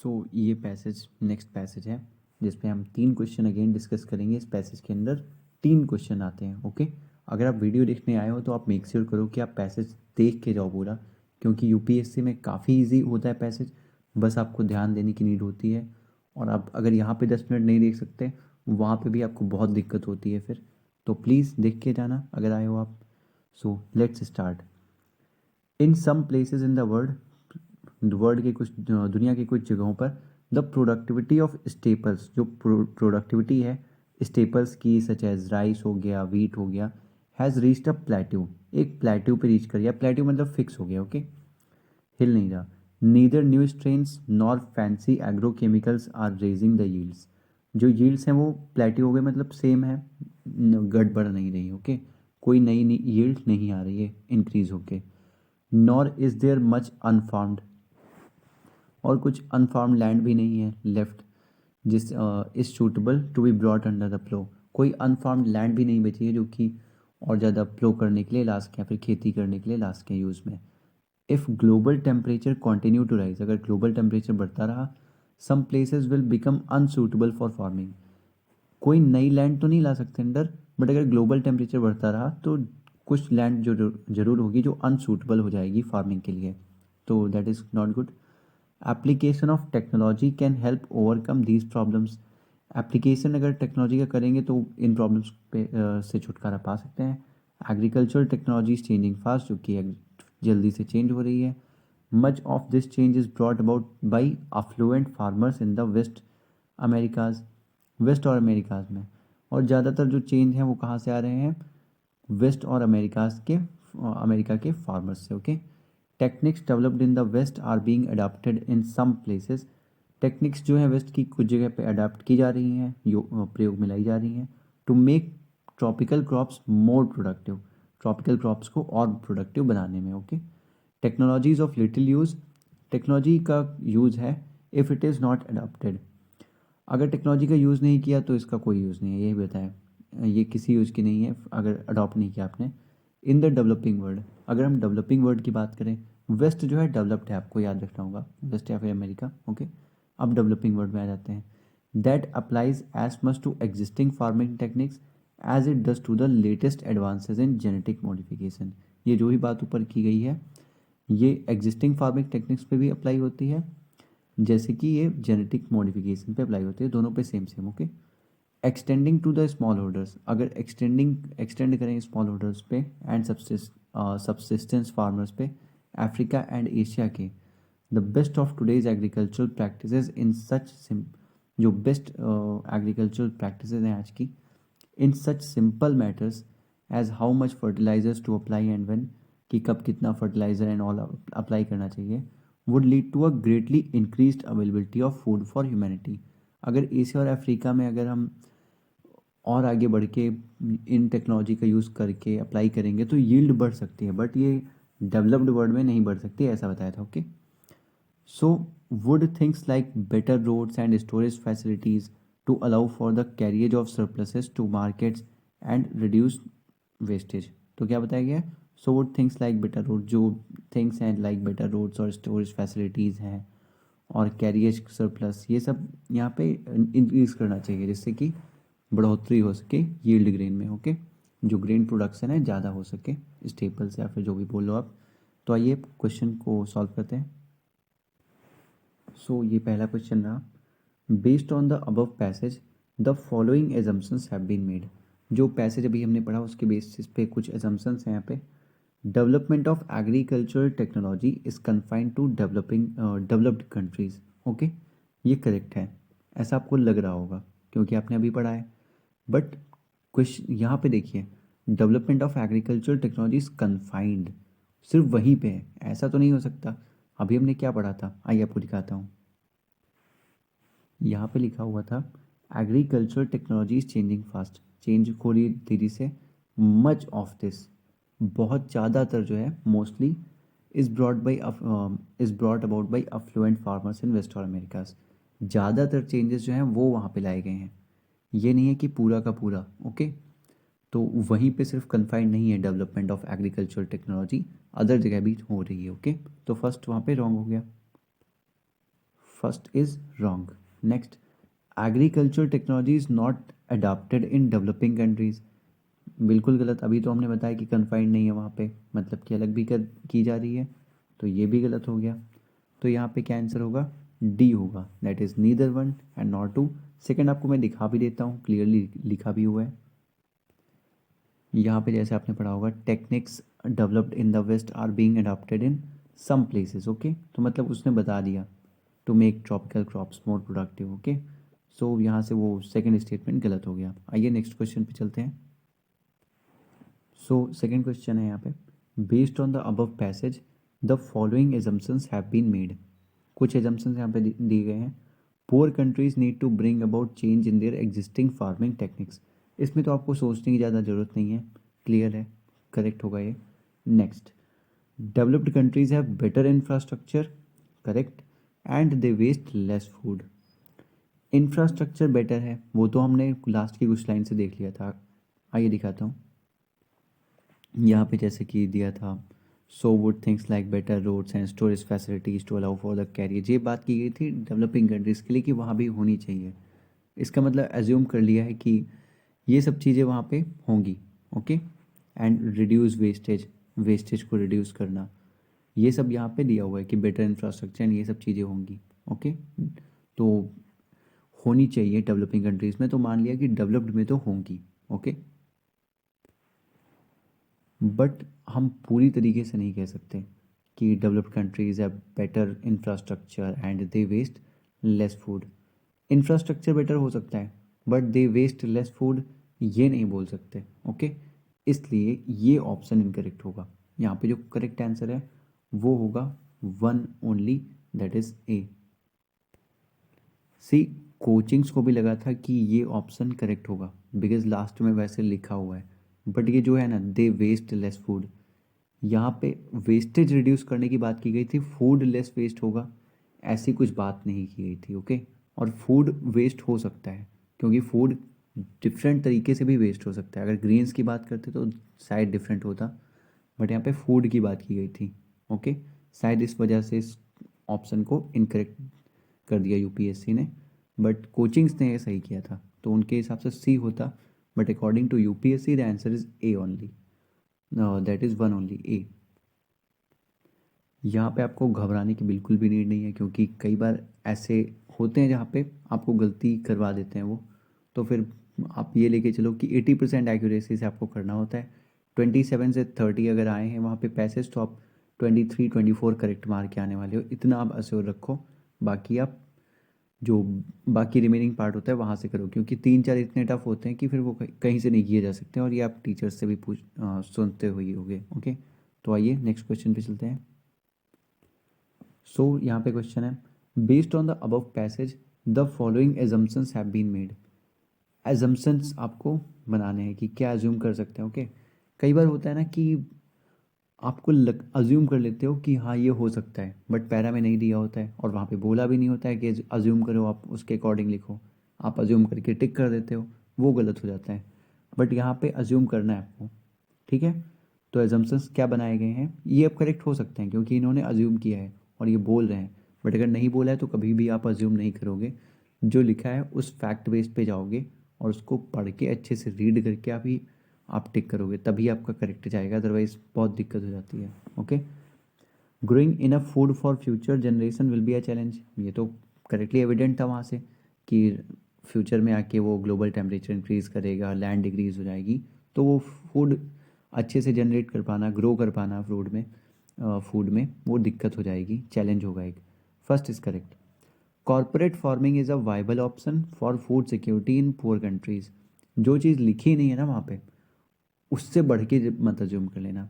ये passage next passage है जिसपे हम 3 क्वेश्चन अगेन डिस्कस करेंगे। इस पैसेज के अंदर 3 क्वेश्चन आते हैं। ओके, अगर आप वीडियो देखने आए हो तो आप मेक श्योर करो कि आप पैसेज देख के जाओ पूरा, क्योंकि यूपीएससी में काफ़ी इजी होता है पैसेज, बस आपको ध्यान देने की नीड होती है। और आप अगर यहाँ पे 10 मिनट नहीं देख सकते, वहाँ पे भी आपको बहुत दिक्कत होती है फिर, तो प्लीज़ देख के जाना अगर आए हो आप। So let's start. In some places in the world के कुछ दुनिया के कुछ जगहों पर द प्रोडक्टिविटी ऑफ स्टेपल्स, जो प्रोडक्टिविटी है स्टेपल्स की, सच एज राइस हो गया, वीट हो गया, हैज़ रीच्ड अ प्लेट्यू, एक प्लेट्यू पे रीच कर गया। प्लेट्यू मतलब फिक्स हो गया। ओके, हिल नहीं रहा। Neither new strains nor fancy agrochemicals are raising the yields, जो यील्ड्स हैं वो प्लेट्यू हो गए, मतलब सेम है, गड़बड़ नहीं रही। ओके, कोई नई यील्ड नहीं आ रही है इंक्रीज होके। Nor is there much unfarmed, और कुछ अनफार्म लैंड भी नहीं है लेफ्ट जिस is suitable to be brought under the plough, कोई अनफार्म लैंड भी नहीं बची है जो कि और ज़्यादा प्लो करने के लिए ला सकें या फिर खेती करने के लिए ला सकें यूज़ में। If global temperature continue to rise, अगर ग्लोबल टेम्परेचर बढ़ता रहा, some places will become unsuitable for farming, कोई नई लैंड तो नहीं ला सकते अंदर, बट अगर ग्लोबल टेम्परेचर बढ़ता रहा तो कुछ लैंड जो जरूर होगी जो अनसूटेबल हो जाएगी फार्मिंग के लिए, तो that is not good. Application of technology can help overcome these problems, application अगर टेक्नोलॉजी का करेंगे तो इन प्रॉब्लम्स पे से छुटकारा पा सकते हैं। Agriculture technology is changing fast, जो कि जल्दी से चेंज हो रही है। Much of this change is brought about by affluent farmers in the Americas west और अमेरिकाज में, और ज़्यादातर जो चेंज हैं वो कहाँ से आ रहे हैं, वेस्ट और अमेरिका के फार्मर्स से। Okay, techniques developed in the west are being adopted in some places, techniques जो है वेस्ट की कुछ जगह पे अडाप्ट की जा रही हैं, प्रयोग में लाई जा रही हैं। To make tropical crops more productive, tropical crops को और प्रोडक्टिव बनाने में। Okay, technologies of little use, technology का यूज़ है if it is not adopted, अगर टेक्नोलॉजी का यूज़ नहीं किया तो इसका कोई यूज़ नहीं है, यही बताया, ये किसी यूज़ की नहीं है अगर अडॉप्ट नहीं किया आपने। इन द डेवलपिंग वर्ल्ड, अगर हम डेवलपिंग वर्ल्ड की बात करें, वेस्ट जो है डेवलप्ड है, आपको याद रखना होगा, वेस्ट या फिर अमेरिका। ओके, अब डेवलपिंग वर्ल्ड में आ जाते हैं। That applies as much to existing farming techniques as it does to the latest advances in genetic modification, ये जो भी बात ऊपर की गई है ये एग्जिस्टिंग फार्मिंग टेक्निक्स पे भी अप्लाई होती है, जैसे कि ये जेनेटिक मॉडिफिकेशन पे अप्लाई होती है, दोनों पे same same. Okay, extending to the small holders, अगर एक्सटेंड करें स्मॉल होल्डर्स पे एंड सबसिस्टेंस फार्मर्स पे, अफ्रीका एंड एशिया के, the best of today's agricultural practices in such जो बेस्ट एग्रीकल्चरल प्रैक्टिसेस हैं आज की, in such simple matters as how much fertilizers to apply and when, कि कब कितना फर्टिलाइजर एंड ऑल अप्लाई करना चाहिए, would lead to a greatly increased availability of food for humanity. अगर एशिया और अफ्रीका में अगर हम और आगे बढ़ के इन टेक्नोलॉजी का यूज़ करके अप्लाई करेंगे तो यील्ड बढ़ सकती है, बट ये डेवलप्ड वर्ल्ड में नहीं बढ़ सकती, ऐसा बताया था। Okay, so would things like better roads and storage facilities to allow for the carriage of surpluses to markets and reduce wastage, तो क्या बताया गया, so would things like better road, जो थिंग्स हैं लाइक बेटर रोड्स और storage facilities हैं और carriage surplus, ये सब यहाँ पे इंक्रीज करना चाहिए जिससे कि बढ़ोतरी हो सके यील्ड ग्रेन में। ओके, जो ग्रेन प्रोडक्शन है ज़्यादा हो सके, स्टेपल्स या फिर जो भी बोल लो आप। तो आइए क्वेश्चन को सॉल्व करते हैं। सो ये पहला क्वेश्चन रहा, based on the above passage the following assumptions have been made, जो पैसेज अभी हमने पढ़ा उसके बेसिस पे कुछ एजम्पशंस हैं यहाँ पे। Development of agricultural technology is confined to developed countries. Okay, ये करेक्ट है, ऐसा आपको लग रहा होगा क्योंकि आपने अभी पढ़ा है, बट क्वेश्चन यहाँ पे देखिए, development of agricultural technology is confined, सिर्फ वहीं पे है, ऐसा तो नहीं हो सकता। अभी हमने क्या पढ़ा था, आइए आपको दिखाता हूँ। यहाँ पे लिखा हुआ था agriculture technology is changing fast, change हो रही तेजी से। मच ऑफ दिस, बहुत ज़्यादातर जो है, mostly is brought about by affluent farmers in west और अमेरिकाज, ज़्यादातर चेंजेस जो हैं वो वहाँ पे लाए गए हैं, ये नहीं है कि पूरा का पूरा। ओके, तो वहीं पे सिर्फ कन्फाइंड नहीं है development of agriculture technology, other जगह भी हो रही है। ओके, तो फर्स्ट वहाँ पे रॉन्ग हो गया। First is wrong. Next, agriculture technology is not adopted in developing countries, बिल्कुल गलत। अभी तो हमने बताया कि कन्फाइंड नहीं है वहाँ पे, मतलब कि अलग भी की जा रही है, तो ये भी गलत हो गया। तो यहाँ पे क्या आंसर होगा, डी होगा, that is neither one and not two. Second आपको मैं दिखा भी देता हूँ, क्लियरली लिखा भी हुआ है यहाँ पे, जैसे आपने पढ़ा होगा, techniques developed in the west are being adopted in some places. Okay, तो मतलब उसने बता दिया to make tropical crops more productive. Okay, so यहाँ से वो सेकंड स्टेटमेंट गलत हो गया। आइए नेक्स्ट क्वेश्चन पे चलते हैं। सो सेकंड क्वेश्चन है यहाँ पे, based on the above passage the following assumptions have been made. कुछ एजम्पशंस यहाँ पे दिए गए हैं। Poor countries need to bring about change in their existing farming techniques. इसमें तो आपको सोचने की ज़्यादा ज़रूरत नहीं है, क्लियर है, करेक्ट होगा ये। Next, developed countries have better infrastructure, correct, and they waste less food. Infrastructure better है, वो तो हमने लास्ट की कुछ लाइन से देख लिया था। आइए दिखाता हूँ यहाँ पे, जैसे कि दिया था, so would things like better roads and storage facilities to allow for the carrier. ये बात की गई थी डेवलपिंग कंट्रीज़ के लिए कि वहाँ भी होनी चाहिए। इसका मतलब एज्यूम कर लिया है कि ये सब चीज़ें वहाँ पे होंगी। Okay, and reduce wastage, wastage को रिड्यूस करना, ये सब यहाँ पे दिया हुआ है कि बेटर इंफ्रास्ट्रक्चर एंड ये सब चीज़ें होंगी। ओके, तो होनी चाहिए डेवलपिंग कंट्रीज़ में, तो मान लिया कि डेवलप्ड में तो होंगी। ओके, बट हम पूरी तरीके से नहीं कह सकते कि developed countries have better infrastructure and they waste less food. Infrastructure better हो सकता है but they waste less food, ये नहीं बोल सकते। ओके, इसलिए ये ऑप्शन इनकरेक्ट होगा। यहाँ पे जो करेक्ट आंसर है वो होगा one only, that is A. C, coachings को भी लगा था कि ये ऑप्शन करेक्ट होगा बिकॉज लास्ट में वैसे लिखा हुआ है, बट ये जो है ना, दे वेस्ट लेस फूड, यहाँ पे वेस्टेज रिड्यूस करने की बात की गई थी, फूड लेस वेस्ट होगा ऐसी कुछ बात नहीं की गई थी। ओके, और फूड वेस्ट हो सकता है क्योंकि फूड डिफरेंट तरीके से भी वेस्ट हो सकता है। अगर ग्रेन्स की बात करते तो शायद डिफरेंट होता, बट यहाँ पे फूड की बात की गई थी। ओके, शायद इस वजह से इस ऑप्शन को इनकरेक्ट कर दिया यूपीएससी ने, बट कोचिंग्स ने ये सही किया था, तो उनके हिसाब से सी होता, but according to UPSC the answer is A only, that is one only, A. यहाँ पे आपको घबराने की बिल्कुल भी नीड नहीं है क्योंकि कई बार ऐसे होते हैं जहाँ पे आपको गलती करवा देते हैं वो, तो फिर आप ये लेके चलो कि 80% एक्यूरेसी से आपको करना होता है। 27 से 30 अगर आए हैं वहाँ पे पैसेज, तो आप 23 24 करेक्ट मार के आने वाले हो, इतना आप अश्योर रखो। बाकी आप जो बाकी रिमेनिंग पार्ट होता है वहाँ से करो, क्योंकि 3 4 इतने टफ होते हैं कि फिर वो कहीं से नहीं किए जा सकते, और ये आप टीचर्स से भी सुनते हुए होगे। ओके, तो आइए नेक्स्ट क्वेश्चन पे चलते हैं। सो यहाँ पे क्वेश्चन है, based on the above passage the following assumptions have been made. Assumptions आपको बनाने हैं कि क्या अज्यूम कर सकते हैं। ओके, कई बार होता है ना कि आपको अज्यूम कर लेते हो कि हाँ ये हो सकता है, बट पैरा में नहीं दिया होता है और वहाँ पे बोला भी नहीं होता है कि अज्यूम करो, आप उसके अकॉर्डिंग लिखो, आप अज्यूम करके टिक कर देते हो, वो गलत हो जाता है। बट यहाँ पे अज्यूम करना है आपको, ठीक है। तो एजम्पशंस क्या बनाए गए हैं, ये अब करेक्ट हो सकते हैं क्योंकि इन्होंने अज्यूम किया है और ये बोल रहे हैं, बट अगर नहीं बोला है तो कभी भी आप अज्यूम नहीं करोगे। जो लिखा है उस फैक्ट बेस पे जाओगे और उसको पढ़ के अच्छे से रीड करके आप टिक करोगे, तभी आपका करेक्ट जाएगा, अदरवाइज बहुत दिक्कत हो जाती है। Okay, growing enough food for future generation will be a challenge, ये तो करेक्टली एविडेंट था वहाँ से कि फ्यूचर में आके वो ग्लोबल टेम्परेचर इंक्रीज़ करेगा, लैंड डिक्रीज़ हो जाएगी, तो वो फूड अच्छे से जनरेट कर पाना, ग्रो कर पाना फूड में वो दिक्कत हो जाएगी, चैलेंज होगा एक। First is correct. Corporate farming is a viable option for food security in poor countries. जो चीज़ लिखी नहीं है ना वहाँ पे, उससे बढ़ के मत अज्यूम कर लेना,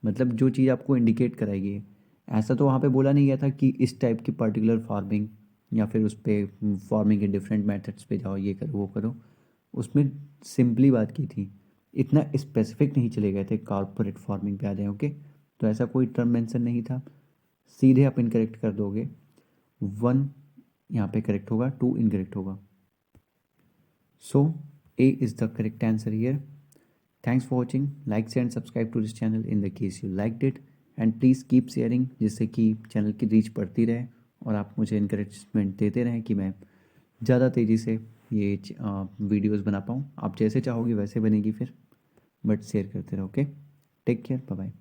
मतलब जो चीज़ आपको इंडिकेट कराएगी। ऐसा तो वहाँ पे बोला नहीं गया था कि इस टाइप की पर्टिकुलर फार्मिंग या फिर उस पर फार्मिंग के डिफरेंट मेथड्स पे जाओ, ये करो वो करो, उसमें सिंपली बात की थी, इतना स्पेसिफिक नहीं चले गए थे कॉर्पोरेट फार्मिंग पे आ जाए। ओके, तो ऐसा कोई टर्म मेंशन नहीं था, सीधे आप इनकरेक्ट कर दोगे। 1 यहाँ पे करेक्ट होगा, 2 इनकरेक्ट होगा। So A is the correct answer here. Thanks for watching. Like, share and subscribe to this channel in the case you liked it, and please keep sharing जिससे कि चैनल की reach बढ़ती रहे और आप मुझे इनकरेजमेंट देते रहें कि मैं ज़्यादा तेज़ी से ये वीडियोस बना पाऊँ। आप जैसे चाहोगे वैसे बनेगी फिर, बट शेयर करते रहो। Okay, take care, bye bye.